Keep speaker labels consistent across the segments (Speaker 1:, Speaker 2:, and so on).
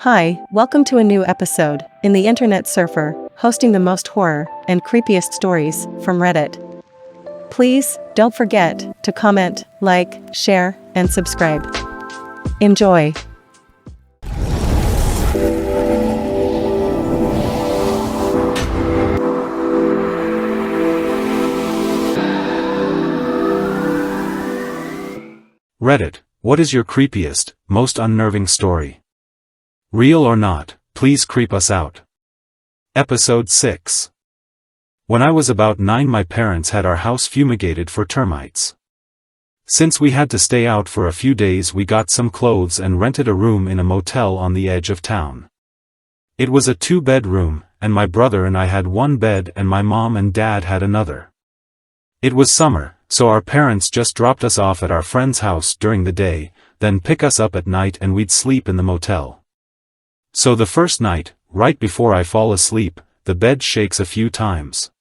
Speaker 1: Hi, welcome to a new episode in the Internet Surfer, hosting the most horror and creepiest stories from Reddit. Please don't forget to comment, like, share, and subscribe. Enjoy.
Speaker 2: Reddit, what is your creepiest, most unnerving story? Real or not, please creep us out. Episode 6. When I was about 9, my parents had our house fumigated for termites. Since we had to stay out for a few days, we got some clothes and rented a room in a motel on the edge of town. It was a 2-bedroom, and my brother and I had one bed and my mom and dad had another. It was summer, so our parents just dropped us off at our friend's house during the day, then pick us up at night and we'd sleep in the motel. So the first night, right before I fall asleep, the bed shakes a few times.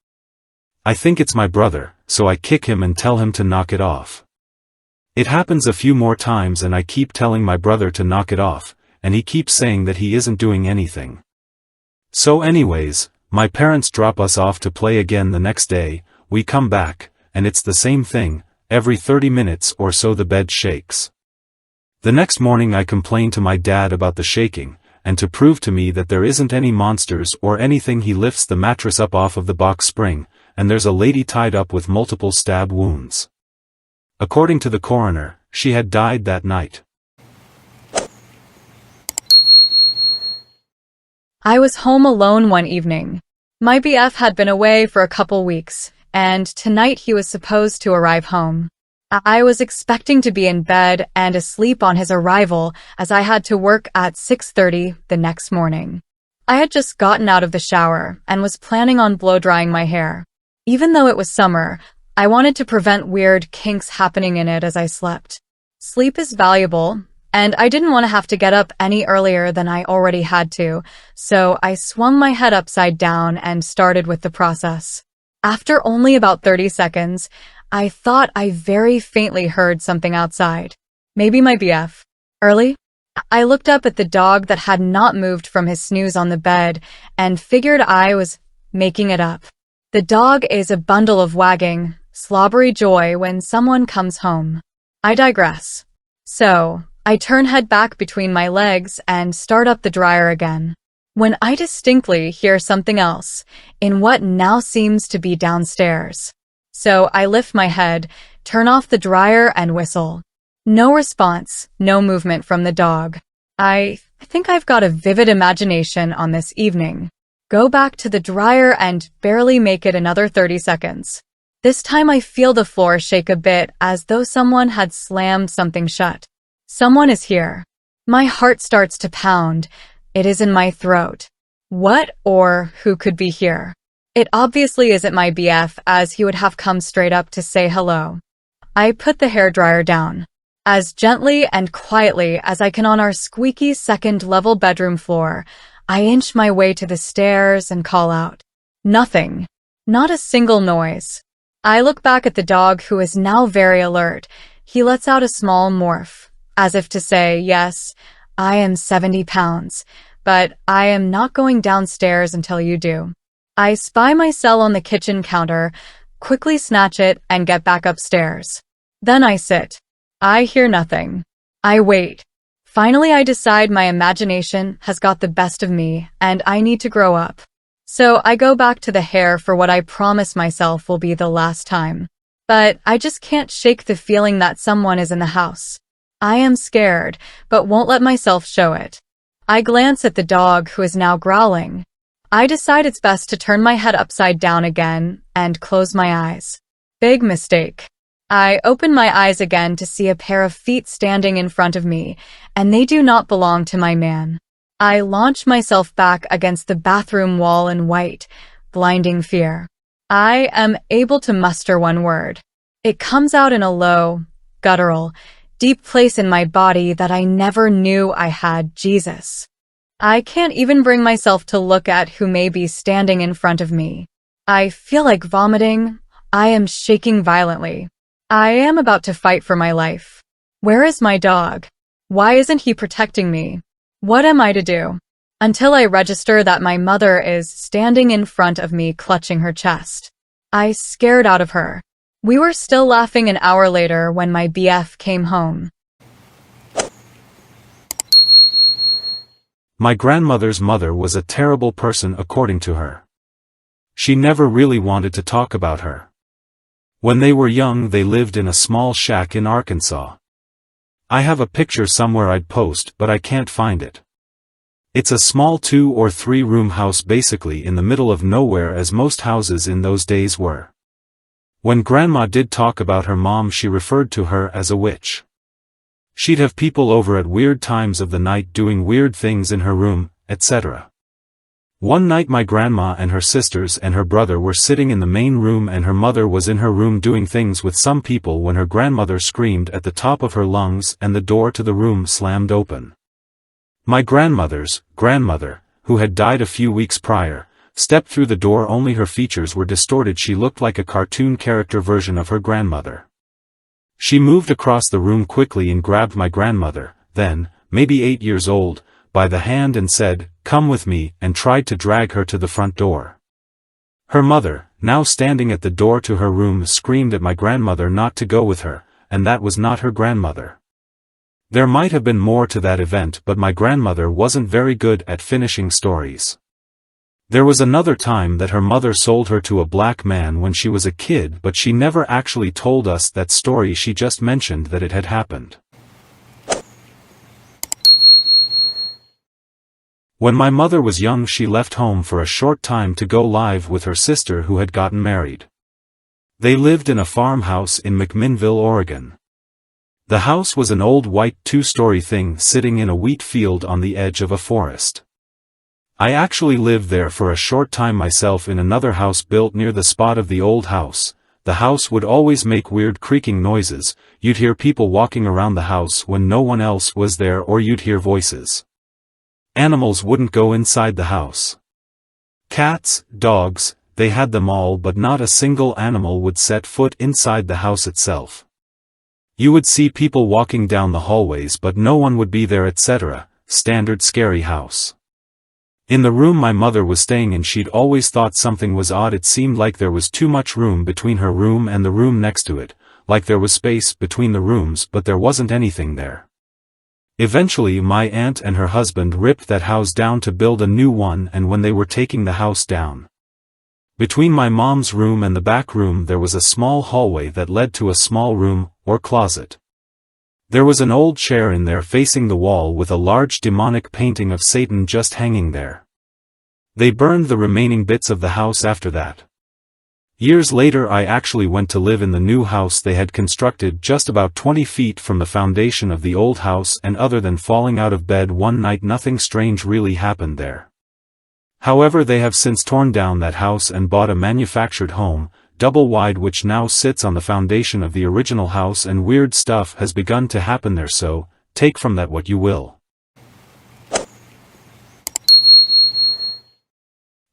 Speaker 2: I think it's my brother, so I kick him and tell him to knock it off. It happens a few more times and I keep telling my brother to knock it off, and he keeps saying that he isn't doing anything. So anyways, my parents drop us off to play again the next day. We come back, and it's the same thing. Every 30 minutes or so the bed shakes. The next morning I complain to my dad about the shaking, and to prove to me that there isn't any monsters or anything, he lifts the mattress up off of the box spring, and there's a lady tied up with multiple stab wounds. According to the coroner, she had died that night.
Speaker 3: I was home alone one evening. My BF had been away for a couple weeks, and tonight he was supposed to arrive home. I was expecting to be in bed and asleep on his arrival, as I had to work at 6:30 the next morning. I had just gotten out of the shower and was planning on blow-drying my hair. Even though it was summer, I wanted to prevent weird kinks happening in it as I slept. Sleep is valuable, and I didn't want to have to get up any earlier than I already had to, so I swung my head upside down and started with the process. After only about 30 seconds, I thought I very faintly heard something outside. Maybe my BF. Early? I looked up at the dog that had not moved from his snooze on the bed and figured I was making it up. The dog is a bundle of wagging, slobbery joy when someone comes home. I digress. So, I turn head back between my legs and start up the dryer again, when I distinctly hear something else, in what now seems to be downstairs. So I lift my head, turn off the dryer and whistle. No response, no movement from the dog. I think I've got a vivid imagination on this evening. Go back to the dryer and barely make it another 30 seconds. This time I feel the floor shake a bit, as though someone had slammed something shut. Someone is here. My heart starts to pound. It is in my throat. What or who could be here? It obviously isn't my BF, as he would have come straight up to say hello. I put the hairdryer down, as gently and quietly as I can on our squeaky second-level bedroom floor. I inch my way to the stairs and call out. Nothing. Not a single noise. I look back at the dog, who is now very alert. He lets out a small morph, as if to say, yes, I am 70 pounds, but I am not going downstairs until you do. I spy my cell on the kitchen counter, quickly snatch it, and get back upstairs. Then I sit. I hear nothing. I wait. Finally, I decide my imagination has got the best of me, and I need to grow up. So I go back to the hair for what I promise myself will be the last time. But I just can't shake the feeling that someone is in the house. I am scared, but won't let myself show it. I glance at the dog, who is now growling. I decide it's best to turn my head upside down again and close my eyes. Big mistake. I open my eyes again to see a pair of feet standing in front of me, and they do not belong to my man. I launch myself back against the bathroom wall in white, blinding fear. I am able to muster one word. It comes out in a low, guttural, deep place in my body that I never knew I had. Jesus. I can't even bring myself to look at who may be standing in front of me. I feel like vomiting. I am shaking violently. I am about to fight for my life. Where is my dog? Why isn't he protecting me? What am I to do? Until I register that my mother is standing in front of me clutching her chest. I scared out of her. We were still laughing an hour later when my BF came home.
Speaker 2: My grandmother's mother was a terrible person according to her. She never really wanted to talk about her. When they were young they lived in a small shack in Arkansas. I have a picture somewhere I'd post but I can't find it. It's a small 2 or 3 room house basically in the middle of nowhere as most houses in those days were. When Grandma did talk about her mom she referred to her as a witch. She'd have people over at weird times of the night doing weird things in her room, etc. One night my grandma and her sisters and her brother were sitting in the main room and her mother was in her room doing things with some people when her grandmother screamed at the top of her lungs and the door to the room slammed open. My grandmother's grandmother, who had died a few weeks prior, stepped through the door. Only her features were distorted. She looked like a cartoon character version of her grandmother. She moved across the room quickly and grabbed my grandmother, then, maybe 8 years old, by the hand and said, "Come with me," and tried to drag her to the front door. Her mother, now standing at the door to her room, screamed at my grandmother not to go with her, and that was not her grandmother. There might have been more to that event but my grandmother wasn't very good at finishing stories. There was another time that her mother sold her to a black man when she was a kid but she never actually told us that story, she just mentioned that it had happened. When my mother was young she left home for a short time to go live with her sister who had gotten married. They lived in a farmhouse in McMinnville, Oregon. The house was an old white 2-story thing sitting in a wheat field on the edge of a forest. I actually lived there for a short time myself in another house built near the spot of the old house. The house would always make weird creaking noises. You'd hear people walking around the house when no one else was there, or you'd hear voices. Animals wouldn't go inside the house. Cats, dogs, they had them all, but not a single animal would set foot inside the house itself. You would see people walking down the hallways but no one would be there, etc. Standard scary house. In the room my mother was staying in she'd always thought something was odd. It seemed like there was too much room between her room and the room next to it, like there was space between the rooms but there wasn't anything there. Eventually my aunt and her husband ripped that house down to build a new one, and when they were taking the house down, between my mom's room and the back room there was a small hallway that led to a small room, or closet. There was an old chair in there facing the wall with a large demonic painting of Satan just hanging there. They burned the remaining bits of the house after that. Years later I actually went to live in the new house they had constructed just about 20 feet from the foundation of the old house, and other than falling out of bed one night nothing strange really happened there. However, they have since torn down that house and bought a manufactured home, double wide, which now sits on the foundation of the original house, and weird stuff has begun to happen there, so take from that what you will.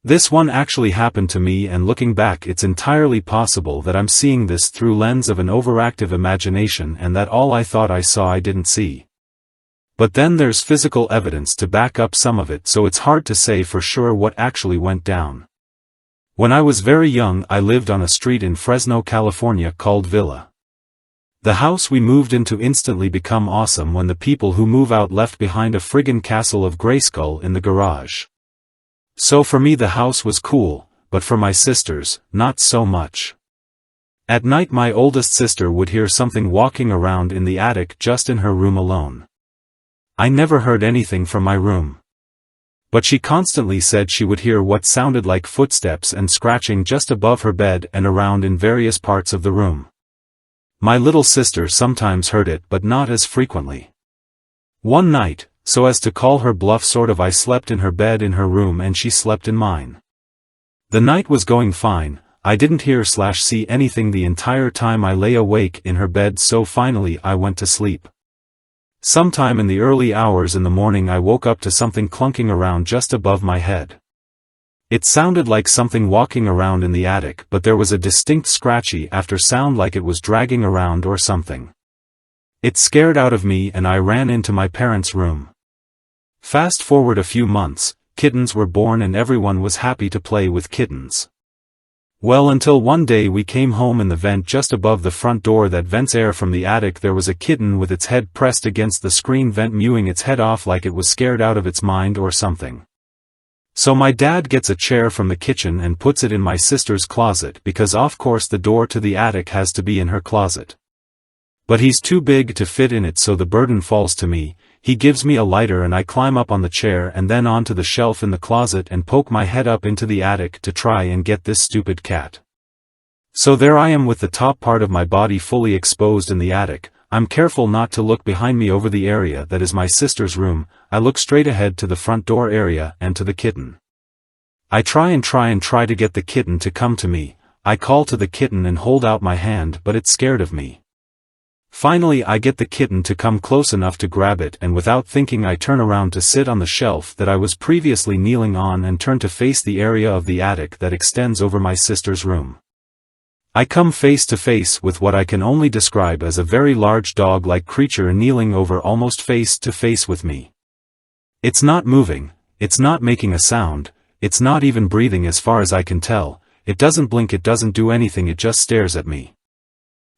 Speaker 2: This one actually happened to me, and looking back it's entirely possible that I'm seeing this through lens of an overactive imagination and that all I thought I saw I didn't see. But then there's physical evidence to back up some of it, so it's hard to say for sure what actually went down. When I was very young I lived on a street in Fresno, California called Villa. The house we moved into instantly become awesome when the people who move out left behind a friggin' castle of Grayskull in the garage. So for me the house was cool, but for my sisters, not so much. At night my oldest sister would hear something walking around in the attic just in her room alone. I never heard anything from my room. But she constantly said she would hear what sounded like footsteps and scratching just above her bed and around in various parts of the room. My little sister sometimes heard it but not as frequently. One night, so as to call her bluff I slept in her bed in her room and she slept in mine. The night was going fine, I didn't hear/see anything the entire time I lay awake in her bed, so finally I went to sleep. Sometime in the early hours in the morning I woke up to something clunking around just above my head. It sounded like something walking around in the attic, but there was a distinct scratchy after sound like it was dragging around or something. It scared out of me and I ran into my parents' room. Fast forward a few months, kittens were born and everyone was happy to play with kittens. Well, until one day we came home in the vent just above the front door that vents air from the attic. There was a kitten with its head pressed against the screen vent, mewing its head off like it was scared out of its mind or something. So my dad gets a chair from the kitchen and puts it in my sister's closet because of course the door to the attic has to be in her closet. But he's too big to fit in it, so the burden falls to me. He gives me a lighter and I climb up on the chair and then onto the shelf in the closet and poke my head up into the attic to try and get this stupid cat. So there I am with the top part of my body fully exposed in the attic. I'm careful not to look behind me over the area that is my sister's room. I look straight ahead to the front door area and to the kitten. I try to get the kitten to come to me. I call to the kitten and hold out my hand, but it's scared of me. Finally I get the kitten to come close enough to grab it, and without thinking I turn around to sit on the shelf that I was previously kneeling on and turn to face the area of the attic that extends over my sister's room. I come face to face with what I can only describe as a very large dog-like creature kneeling over almost face to face with me. It's not moving, it's not making a sound, it's not even breathing as far as I can tell, it doesn't blink, it doesn't do anything, it just stares at me.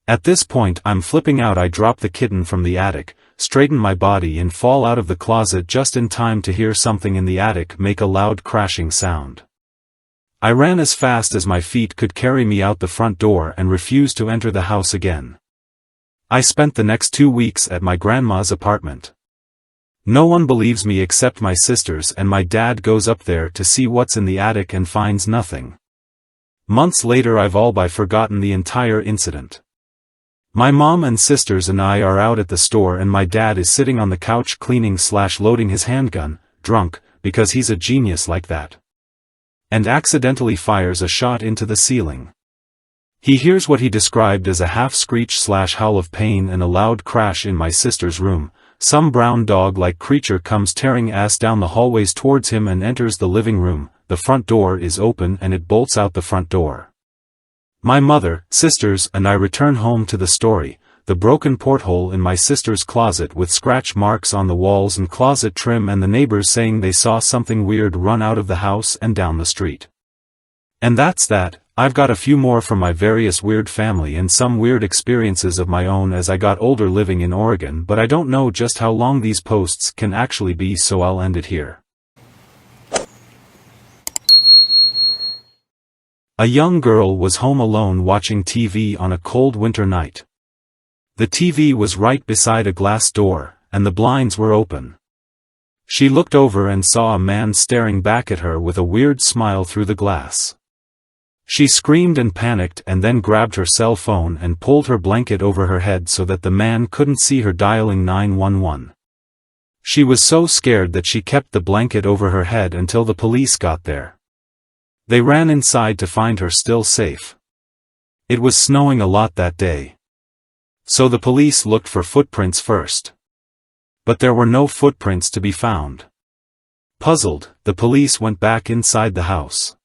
Speaker 2: At this point I'm flipping out. I drop the kitten from the attic, straighten my body and fall out of the closet just in time to hear something in the attic make a loud crashing sound. I ran as fast as my feet could carry me out the front door and refused to enter the house again. I spent the next 2 weeks at my grandma's apartment. No one believes me except my sisters, and my dad goes up there to see what's in the attic and finds nothing. Months later I've all but forgotten the entire incident. My mom and sisters and I are out at the store and my dad is sitting on the couch cleaning/loading his handgun, drunk, because he's a genius like that. And accidentally fires a shot into the ceiling. He hears what he described as a half-screech/howl of pain and a loud crash in my sister's room. Some brown dog-like creature comes tearing ass down the hallways towards him and enters the living room. The front door is open and it bolts out the front door. My mother, sisters, and I return home to the story, the broken porthole in my sister's closet with scratch marks on the walls and closet trim, and the neighbors saying they saw something weird run out of the house and down the street. And that's that. I've got a few more from my various weird family and some weird experiences of my own as I got older living in Oregon, but I don't know just how long these posts can actually be, so I'll end it here. A young girl was home alone watching TV on a cold winter night. The TV was right beside a glass door, and the blinds were open. She looked over and saw a man staring back at her with a weird smile through the glass. She screamed and panicked and then grabbed her cell phone and pulled her blanket over her head so that the man couldn't see her, dialing 911. She was so scared that she kept the blanket over her head until the police got there. They ran inside to find her still safe. It was snowing a lot that day. So the police looked for footprints first. But there were no footprints to be found. Puzzled, the police went back inside the house.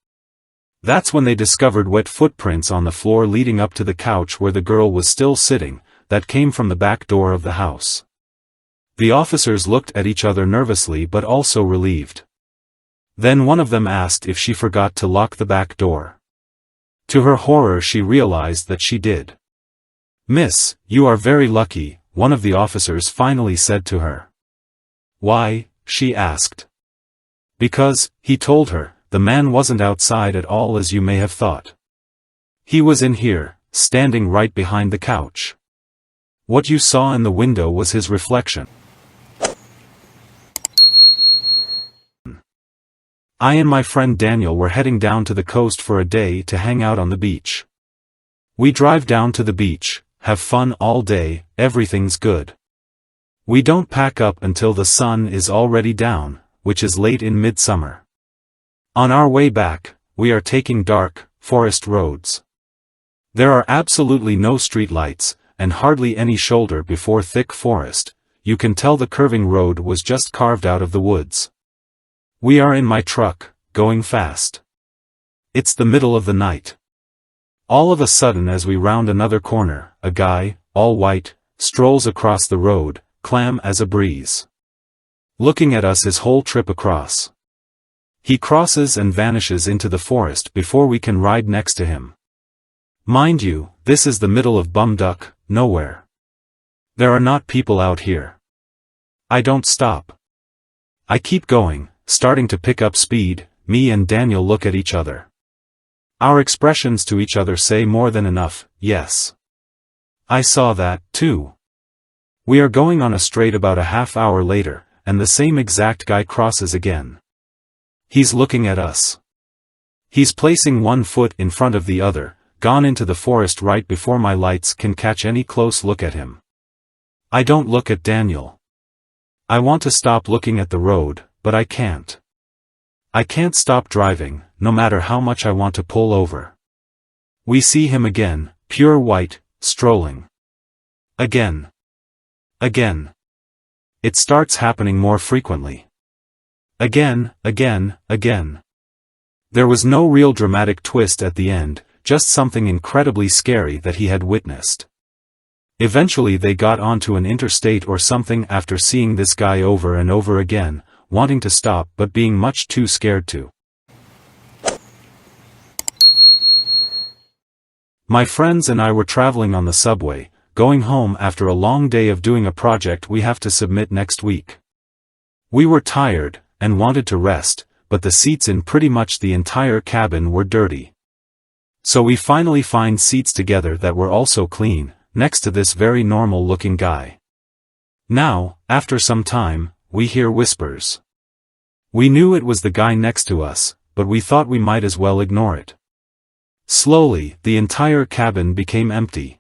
Speaker 2: That's when they discovered wet footprints on the floor leading up to the couch where the girl was still sitting, that came from the back door of the house. The officers looked at each other nervously but also relieved. Then one of them asked if she forgot to lock the back door. To her horror she realized that she did. "Miss, you are very lucky," one of the officers finally said to her. "Why?" she asked. "Because," he told her, "the man wasn't outside at all as you may have thought. He was in here, standing right behind the couch. What you saw in the window was his reflection." I and my friend Daniel were heading down to the coast for a day to hang out on the beach. We drive down to the beach, have fun all day, everything's good. We don't pack up until the sun is already down, which is late in midsummer. On our way back, we are taking dark, forest roads. There are absolutely no streetlights, and hardly any shoulder before thick forest. You can tell the curving road was just carved out of the woods. We are in my truck, going fast. It's the middle of the night. All of a sudden, as we round another corner, a guy, all white, strolls across the road, calm as a breeze. looking at us his whole trip across. He crosses and vanishes into the forest before we can ride next to him. Mind you, this is the middle of bumduck, nowhere. There are not people out here. I don't stop. I keep going, starting to pick up speed. Me and Daniel look at each other. Our expressions to each other say more than enough, yes. I saw that, too. We are going on a straight about a half hour later, and the same exact guy crosses again. He's looking at us. He's placing one foot in front of the other, gone into the forest right before my lights can catch any close look at him. I don't look at Daniel. I want to stop looking at the road, but I can't. I can't stop driving, no matter how much I want to pull over. We see him again, pure white, strolling. Again. Again. It starts happening more frequently. Again. There was no real dramatic twist at the end, just something incredibly scary that he had witnessed. Eventually they got onto an interstate or something after seeing this guy over and over again, wanting to stop but being much too scared to. My friends and I were traveling on the subway, going home after a long day of doing a project we have to submit next week. We were tired, and wanted to rest, but the seats in pretty much the entire cabin were dirty. So we finally find seats together that were also clean, next to this very normal-looking guy. Now, after some time, we hear whispers. We knew it was the guy next to us, but we thought we might as well ignore it. Slowly, the entire cabin became empty.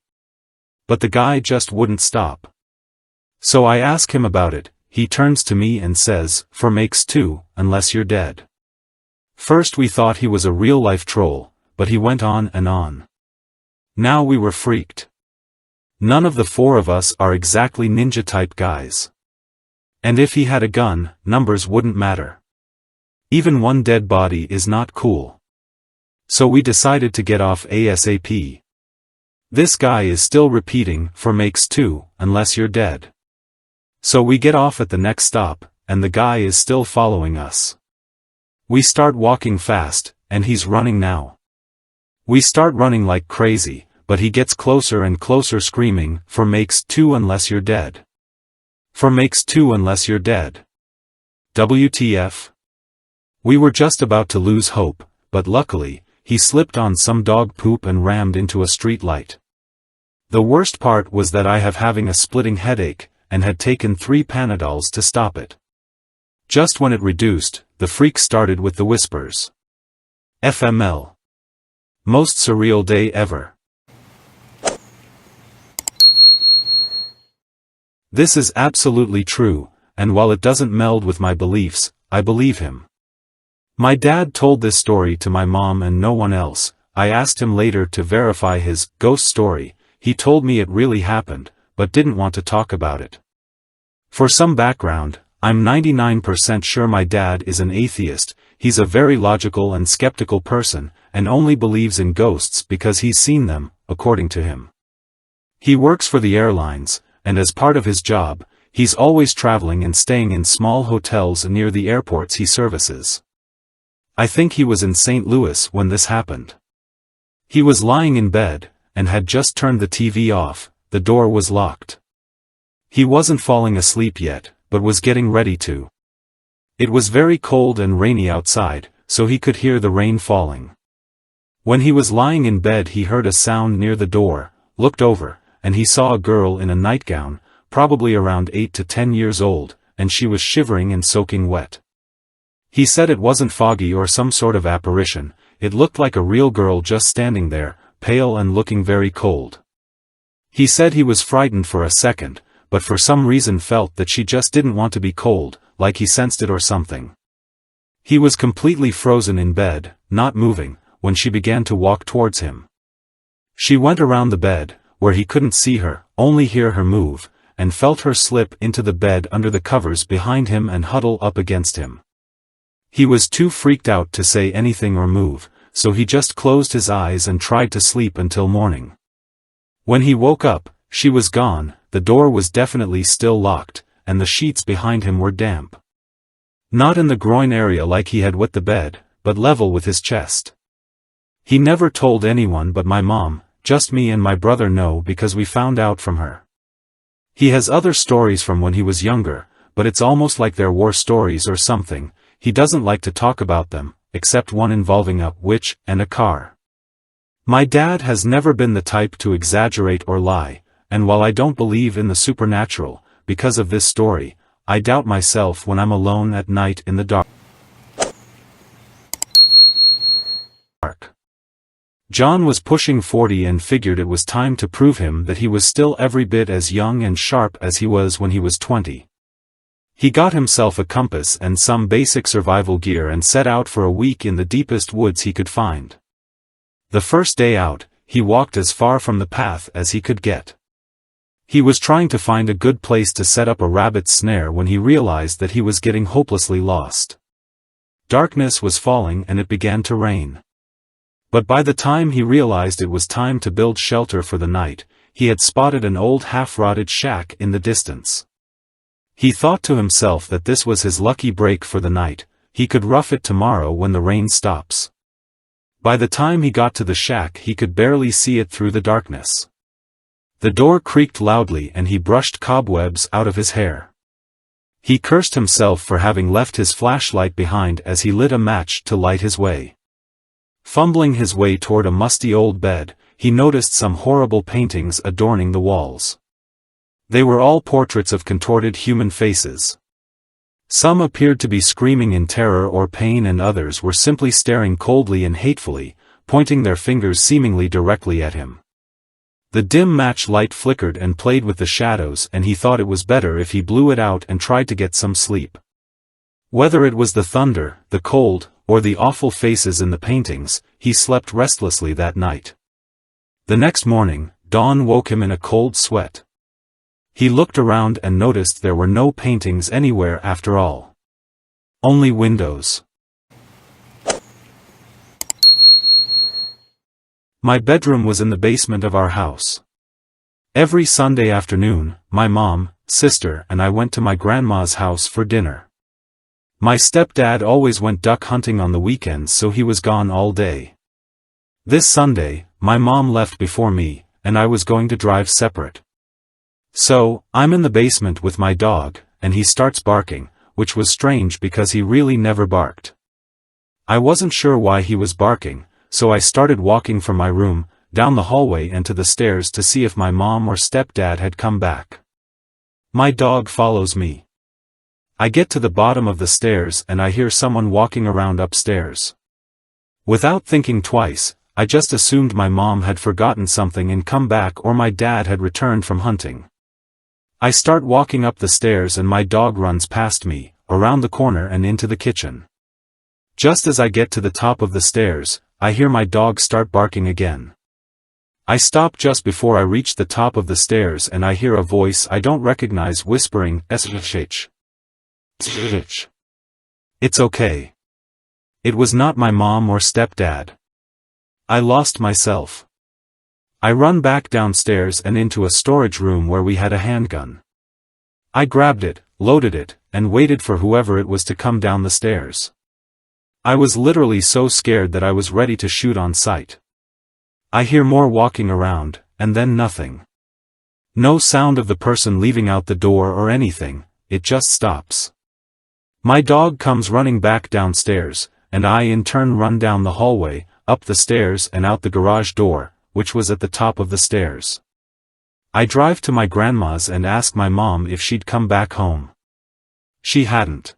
Speaker 2: But the guy just wouldn't stop. So I ask him about it. He turns to me and says, "For makes two, unless you're dead." First we thought he was a real-life troll, but he went on and on. Now we were freaked. None of the four of us are exactly ninja-type guys. And if he had a gun, numbers wouldn't matter. Even one dead body is not cool. So we decided to get off ASAP. This guy is still repeating, "For makes two, unless you're dead." So we get off at the next stop, and the guy is still following us. We start walking fast, and he's running now. We start running like crazy, but he gets closer and closer screaming, "For makes two unless you're dead. For makes two unless you're dead." WTF? We were just about to lose hope, but luckily, he slipped on some dog poop and rammed into a street light. The worst part was that I have having a splitting headache, and had taken 3 Panadols to stop it. Just when it reduced, the freak started with the whispers. FML. Most surreal day ever. This is absolutely true, and while it doesn't meld with my beliefs, I believe him. My dad told this story to my mom and no one else. I asked him later to verify his ghost story. He told me it really happened, but didn't want to talk about it. For some background, I'm 99% sure my dad is an atheist. He's a very logical and skeptical person, and only believes in ghosts because he's seen them, according to him. He works for the airlines, and as part of his job, he's always traveling and staying in small hotels near the airports he services. I think he was in St. Louis when this happened. He was lying in bed, and had just turned the TV off. The door was locked. He wasn't falling asleep yet, but was getting ready to. It was very cold and rainy outside, so he could hear the rain falling. When he was lying in bed he heard a sound near the door, looked over, and he saw a girl in a nightgown, probably around 8 to 10 years old, and she was shivering and soaking wet. He said it wasn't foggy or some sort of apparition, it looked like a real girl just standing there, pale and looking very cold. He said he was frightened for a second, but for some reason felt that she just didn't want to be cold, like he sensed it or something. He was completely frozen in bed, not moving, when she began to walk towards him. She went around the bed, where he couldn't see her, only hear her move, and felt her slip into the bed under the covers behind him and huddle up against him. He was too freaked out to say anything or move, so he just closed his eyes and tried to sleep until morning. When he woke up, she was gone, the door was definitely still locked, and the sheets behind him were damp. Not in the groin area like he had wet the bed, but level with his chest. He never told anyone but my mom, just me and my brother know because we found out from her. He has other stories from when he was younger, but it's almost like they're war stories or something. He doesn't like to talk about them, except one involving a witch and a car. My dad has never been the type to exaggerate or lie, and while I don't believe in the supernatural, because of this story, I doubt myself when I'm alone at night in the dark. John was pushing 40 and figured it was time to prove him that he was still every bit as young and sharp as he was when he was 20. He got himself a compass and some basic survival gear and set out for a week in the deepest woods he could find. The first day out, he walked as far from the path as he could get. He was trying to find a good place to set up a rabbit snare when he realized that he was getting hopelessly lost. Darkness was falling and it began to rain. But by the time he realized it was time to build shelter for the night, he had spotted an old half-rotted shack in the distance. He thought to himself that this was his lucky break for the night. He could rough it tomorrow when the rain stops. By the time he got to the shack he could barely see it through the darkness. The door creaked loudly and he brushed cobwebs out of his hair. He cursed himself for having left his flashlight behind as he lit a match to light his way. Fumbling his way toward a musty old bed, he noticed some horrible paintings adorning the walls. They were all portraits of contorted human faces. Some appeared to be screaming in terror or pain and others were simply staring coldly and hatefully, pointing their fingers seemingly directly at him. The dim match light flickered and played with the shadows and he thought it was better if he blew it out and tried to get some sleep. Whether it was the thunder, the cold, or the awful faces in the paintings, he slept restlessly that night. The next morning, dawn woke him in a cold sweat. He looked around and noticed there were no paintings anywhere after all. Only windows. My bedroom was in the basement of our house. Every Sunday afternoon, my mom, sister, and I went to my grandma's house for dinner. My stepdad always went duck hunting on the weekends, so he was gone all day. This Sunday, my mom left before me, and I was going to drive separate. So, I'm in the basement with my dog, and he starts barking, which was strange because he really never barked. I wasn't sure why he was barking, so I started walking from my room, down the hallway and to the stairs to see if my mom or stepdad had come back. My dog follows me. I get to the bottom of the stairs and I hear someone walking around upstairs. Without thinking twice, I just assumed my mom had forgotten something and come back or my dad had returned from hunting. I start walking up the stairs and my dog runs past me, around the corner and into the kitchen. Just as I get to the top of the stairs, I hear my dog start barking again. I stop just before I reach the top of the stairs and I hear a voice I don't recognize whispering, "Shh. It's okay." It was not my mom or stepdad. I lost myself. I run back downstairs and into a storage room where we had a handgun. I grabbed it, loaded it, and waited for whoever it was to come down the stairs. I was literally so scared that I was ready to shoot on sight. I hear more walking around, and then nothing. No sound of the person leaving out the door or anything, it just stops. My dog comes running back downstairs, and I in turn run down the hallway, up the stairs and out the garage door, which was at the top of the stairs. I drive to my grandma's and ask my mom if she'd come back home. She hadn't.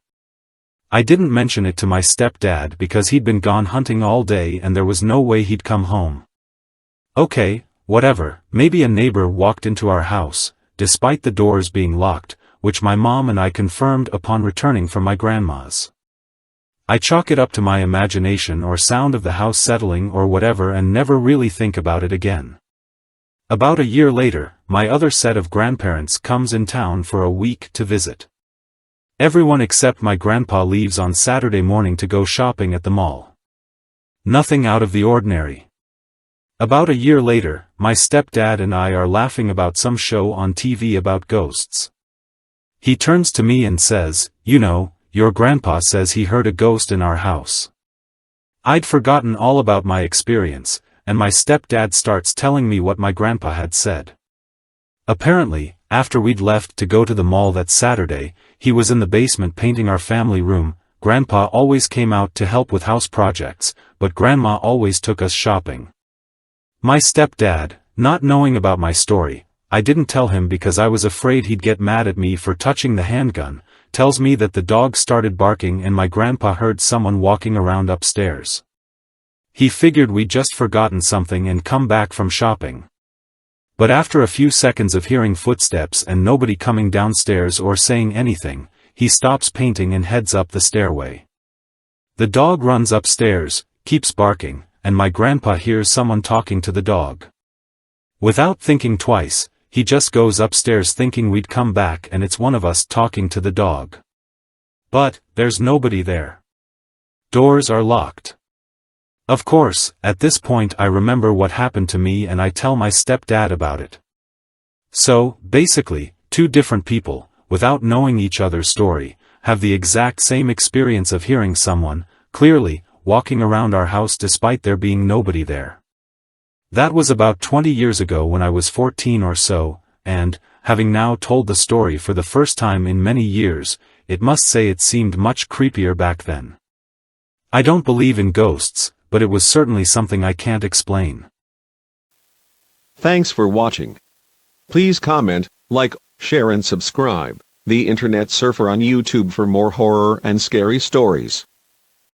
Speaker 2: I didn't mention it to my stepdad because he'd been gone hunting all day and there was no way he'd come home. Okay, whatever, maybe a neighbor walked into our house, despite the doors being locked, which my mom and I confirmed upon returning from my grandma's. I chalk it up to my imagination or sound of the house settling or whatever and never really think about it again. About a year later, my other set of grandparents comes in town for a week to visit. Everyone except my grandpa leaves on Saturday morning to go shopping at the mall. Nothing out of the ordinary. About a year later, my stepdad and I are laughing about some show on TV about ghosts. He turns to me and says, "You know, your grandpa says he heard a ghost in our house." I'd forgotten all about my experience, and my stepdad starts telling me what my grandpa had said. Apparently, after we'd left to go to the mall that Saturday, he was in the basement painting our family room. Grandpa always came out to help with house projects, but Grandma always took us shopping. My stepdad, not knowing about my story, I didn't tell him because I was afraid he'd get mad at me for touching the handgun, tells me that the dog started barking and my grandpa heard someone walking around upstairs. He figured we'd just forgotten something and come back from shopping. But after a few seconds of hearing footsteps and nobody coming downstairs or saying anything, he stops painting and heads up the stairway. The dog runs upstairs, keeps barking, and my grandpa hears someone talking to the dog. Without thinking twice, he just goes upstairs thinking we'd come back and it's one of us talking to the dog. But, there's nobody there. Doors are locked. Of course, at this point I remember what happened to me and I tell my stepdad about it. So, basically, two different people, without knowing each other's story, have the exact same experience of hearing someone, clearly, walking around our house despite there being nobody there. That was about 20 years ago when I was 14 or so, and, having now told the story for the first time in many years, it must say it seemed much creepier back then. I don't believe in ghosts, but it was certainly something I can't explain.
Speaker 4: Thanks for watching. Please comment, like, share and subscribe. The Internet Surfer on YouTube for more horror and scary stories.